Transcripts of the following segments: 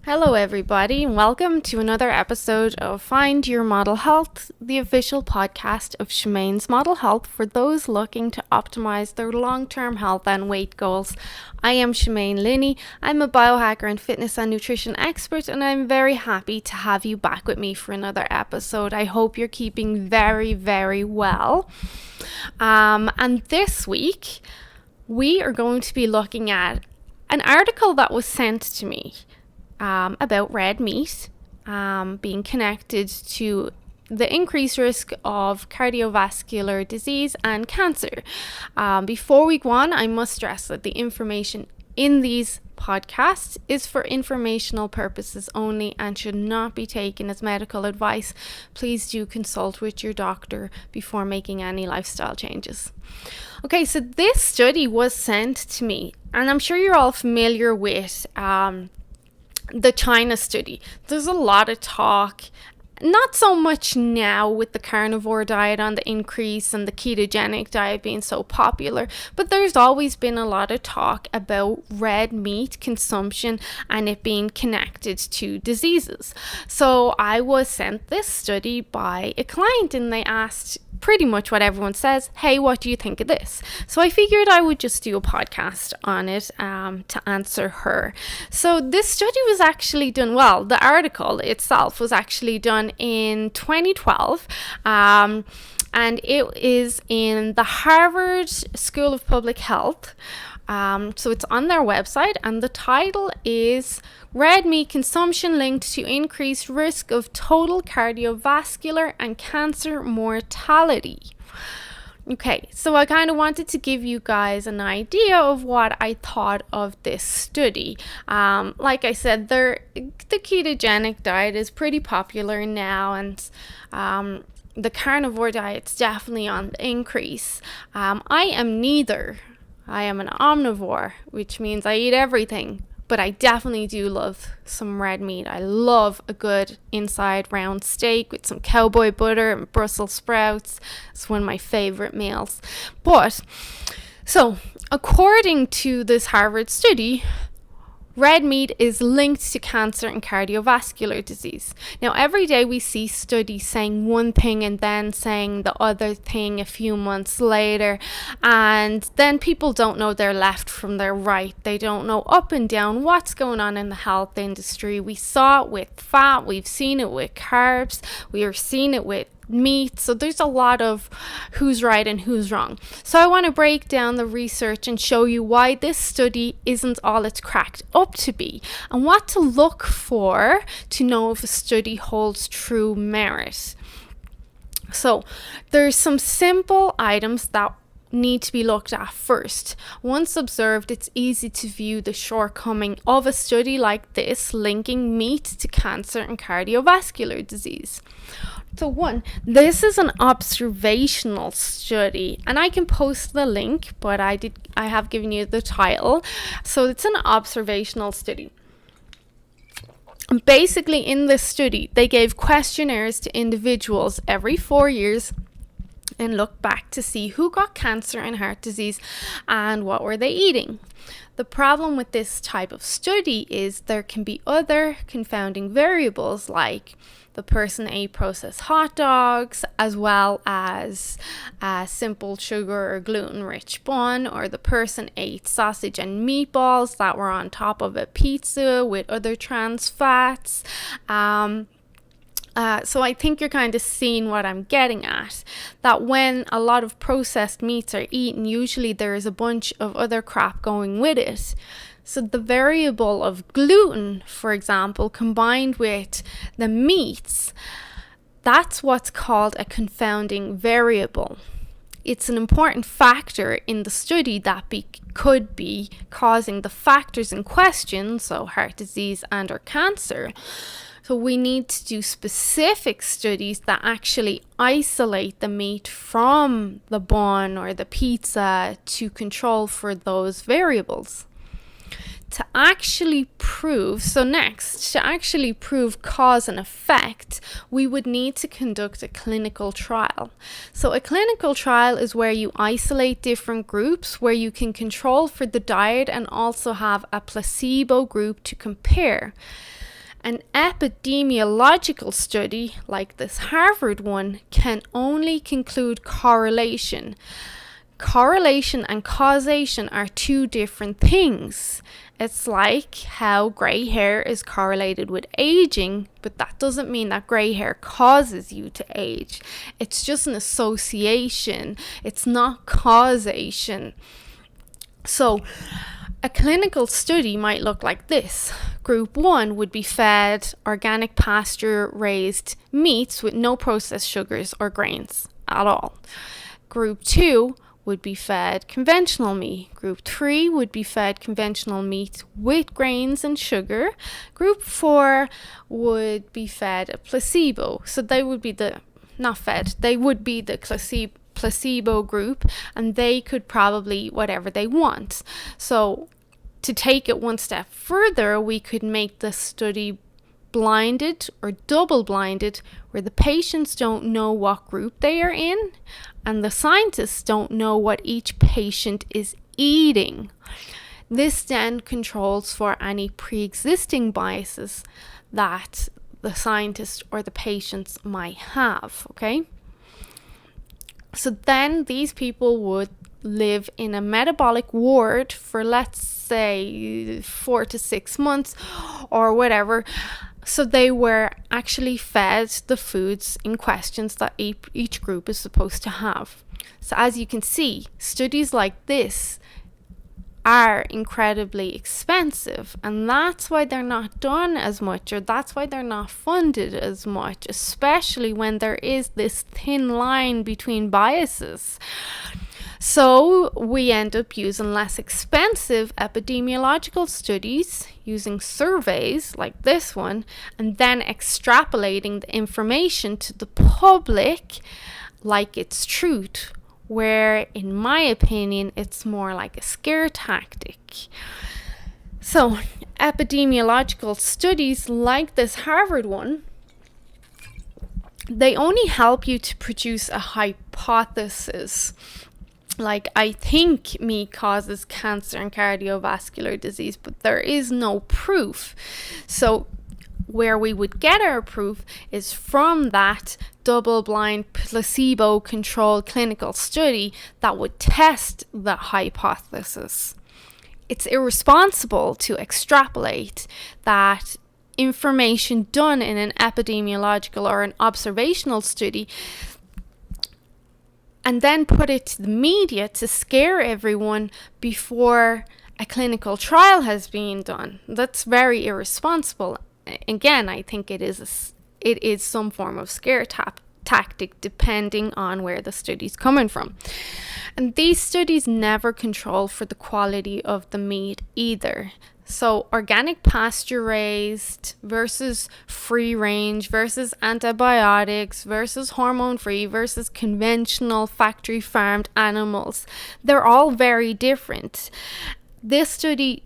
Hello, everybody, and welcome to another episode of Find Your Model Health, the official podcast of Shemaine's Model Health for those looking to optimize their long-term health and weight goals. I am Shemaine Linney. I'm a biohacker and fitness and nutrition expert, and I'm very happy to have you back with me for another episode. I hope you're keeping very, very well. And this week, we are going to be looking at an article that was sent to me about red meat being connected to the increased risk of cardiovascular disease and cancer. Before we go on, I must stress that the information in these podcasts is for informational purposes only and should not be taken as medical advice. Please do consult with your doctor before making any lifestyle changes. Okay, so this study was sent to me, and I'm sure you're all familiar with the China study. There's a lot of talk, not so much now with the carnivore diet on the increase and the ketogenic diet being so popular, but there's always been a lot of talk about red meat consumption and it being connected to diseases. So I was sent this study by a client and they asked pretty much what everyone says, hey, what do you think of this? So I figured I would just do a podcast on it to answer her. So this study was actually done, well, the article itself was actually done in 2012. And it is in the Harvard School of Public Health. So it's on their website, and the title is Red Meat Consumption Linked to Increased Risk of Total Cardiovascular and Cancer Mortality. Okay, so I kind of wanted to give you guys an idea of what I thought of this study. Like I said, the ketogenic diet is pretty popular now, and the carnivore diet's definitely on the increase. I am neither. I am an omnivore, which means I eat everything, but I definitely do love some red meat. I love a good inside round steak with some cowboy butter and Brussels sprouts. It's one of my favorite meals. But, so, according to this Harvard study, red meat is linked to cancer and cardiovascular disease. Now, every day we see studies saying one thing and then saying the other thing a few months later, and then people don't know their left from their right. They don't know up and down what's going on in the health industry. We saw it with fat, we've seen it with carbs, we are seeing it with meat. So there's a lot of who's right and who's wrong. So I want to break down the research and show you why this study isn't all it's cracked up to be and what to look for to know if a study holds true merit. So there's some simple items that need to be looked at first. Once observed, it's easy to view the shortcoming of a study like this linking meat to cancer and cardiovascular disease. So one, this is an observational study, and I can post the link, but I have given you the title. So it's an observational study. And basically in this study, they gave questionnaires to individuals every 4 years and look back to see who got cancer and heart disease and what were they eating. The problem with this type of study is there can be other confounding variables like the person ate processed hot dogs as well as a simple sugar or gluten-rich bun, or the person ate sausage and meatballs that were on top of a pizza with other trans fats. So I think you're kind of seeing what I'm getting at, that when a lot of processed meats are eaten, usually there is a bunch of other crap going with it. So the variable of gluten, for example, combined with the meats, that's what's called a confounding variable. It's an important factor in the study that could be causing the factors in question, so heart disease and or cancer. So we need to do specific studies that actually isolate the meat from the bun or the pizza to control for those variables. To actually prove cause and effect, we would need to conduct a clinical trial. So a clinical trial is where you isolate different groups, where you can control for the diet and also have a placebo group to compare. An epidemiological study like this Harvard one can only conclude correlation. Correlation and causation are two different things. It's like how grey hair is correlated with aging, but that doesn't mean that grey hair causes you to age. It's just an association. It's not causation. So a clinical study might look like this. Group 1 would be fed organic pasture-raised meats with no processed sugars or grains at all. Group 2 would be fed conventional meat. Group 3 would be fed conventional meat with grains and sugar. Group 4 would be fed a placebo. So they would be the placebo group, and they could probably eat whatever they want. So to take it one step further, we could make the study blinded or double blinded, where the patients don't know what group they are in and the scientists don't know what each patient is eating. This then controls for any pre-existing biases that the scientists or the patients might have, okay? So then these people would live in a metabolic ward for, let's say, 4 to 6 months or whatever. So they were actually fed the foods in questions that each group is supposed to have. So as you can see, studies like this are incredibly expensive, and that's why they're not done as much, or that's why they're not funded as much, especially when there is this thin line between biases. So we end up using less expensive epidemiological studies, using surveys like this one, and then extrapolating the information to the public like it's truth, where in my opinion it's more like a scare tactic. So epidemiological studies like this Harvard one, they only help you to produce a hypothesis. Like, I think meat causes cancer and cardiovascular disease, but there is no proof. So where we would get our proof is from that double-blind, placebo-controlled clinical study that would test the hypothesis. It's irresponsible to extrapolate that information done in an epidemiological or an observational study and then put it to the media to scare everyone before a clinical trial has been done. That's very irresponsible. Again, I think it is some form of scare tactic depending on where the study's coming from. And these studies never control for the quality of the meat either. So organic pasture raised versus free range versus antibiotics versus hormone free versus conventional factory farmed animals. They're all very different. This study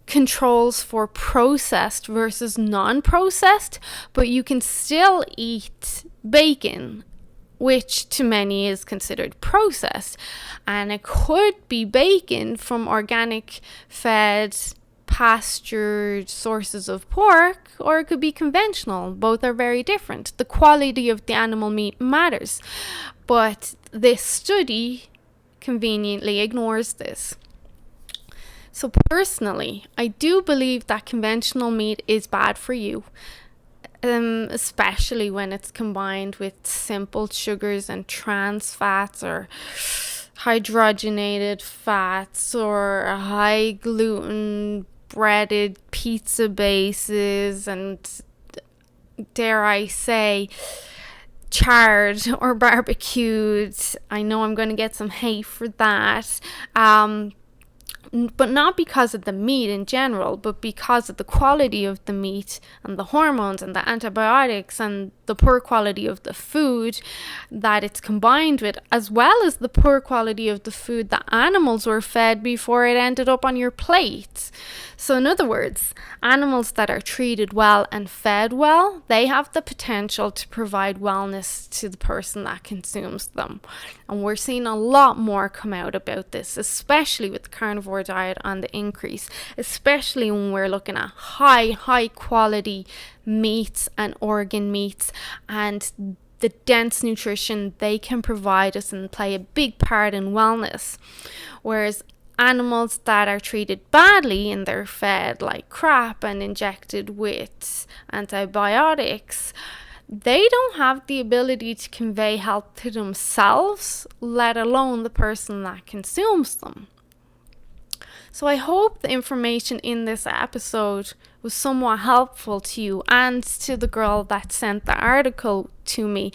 controls for processed versus non-processed, but you can still eat bacon, which to many is considered processed. And it could be bacon from organic fed pastured sources of pork, or it could be conventional. Both are very different. The quality of the animal meat matters, but this study conveniently ignores this. So personally, I do believe that conventional meat is bad for you, especially when it's combined with simple sugars and trans fats or hydrogenated fats or high gluten breaded pizza bases and, dare I say, charred or barbecued. I know I'm going to get some hate for that. But not because of the meat in general, but because of the quality of the meat and the hormones and the antibiotics and the poor quality of the food that it's combined with, as well as the poor quality of the food that animals were fed before it ended up on your plate. So in other words, animals that are treated well and fed well, they have the potential to provide wellness to the person that consumes them. And we're seeing a lot more come out about this, especially with the carnivore our diet on the increase, especially when we're looking at high quality meats and organ meats, and the dense nutrition they can provide us and play a big part in wellness. Whereas animals that are treated badly and they're fed like crap and injected with antibiotics, they don't have the ability to convey health to themselves, let alone the person that consumes them. So I hope the information in this episode was somewhat helpful to you and to the girl that sent the article to me.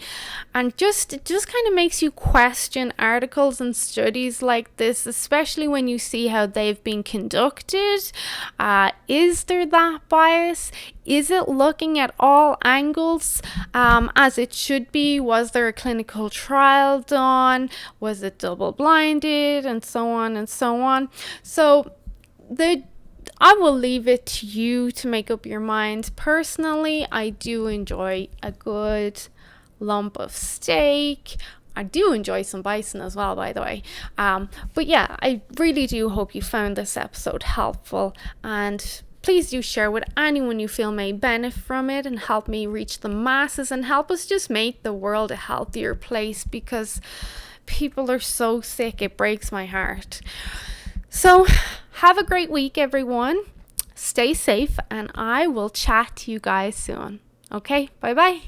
And it just kind of makes you question articles and studies like this, especially when you see how they've been conducted. Is there that bias? Is it looking at all angles as it should be? Was there a clinical trial done? Was it double-blinded? And so on and so on. So I will leave it to you to make up your mind. Personally, I do enjoy a good lump of steak. I do enjoy some bison as well, by the way. But yeah, I really do hope you found this episode helpful, and please do share with anyone you feel may benefit from it and help me reach the masses and help us just make the world a healthier place, because people are so sick. It breaks my heart. So have a great week, everyone. Stay safe, and I will chat to you guys soon. Okay, bye-bye.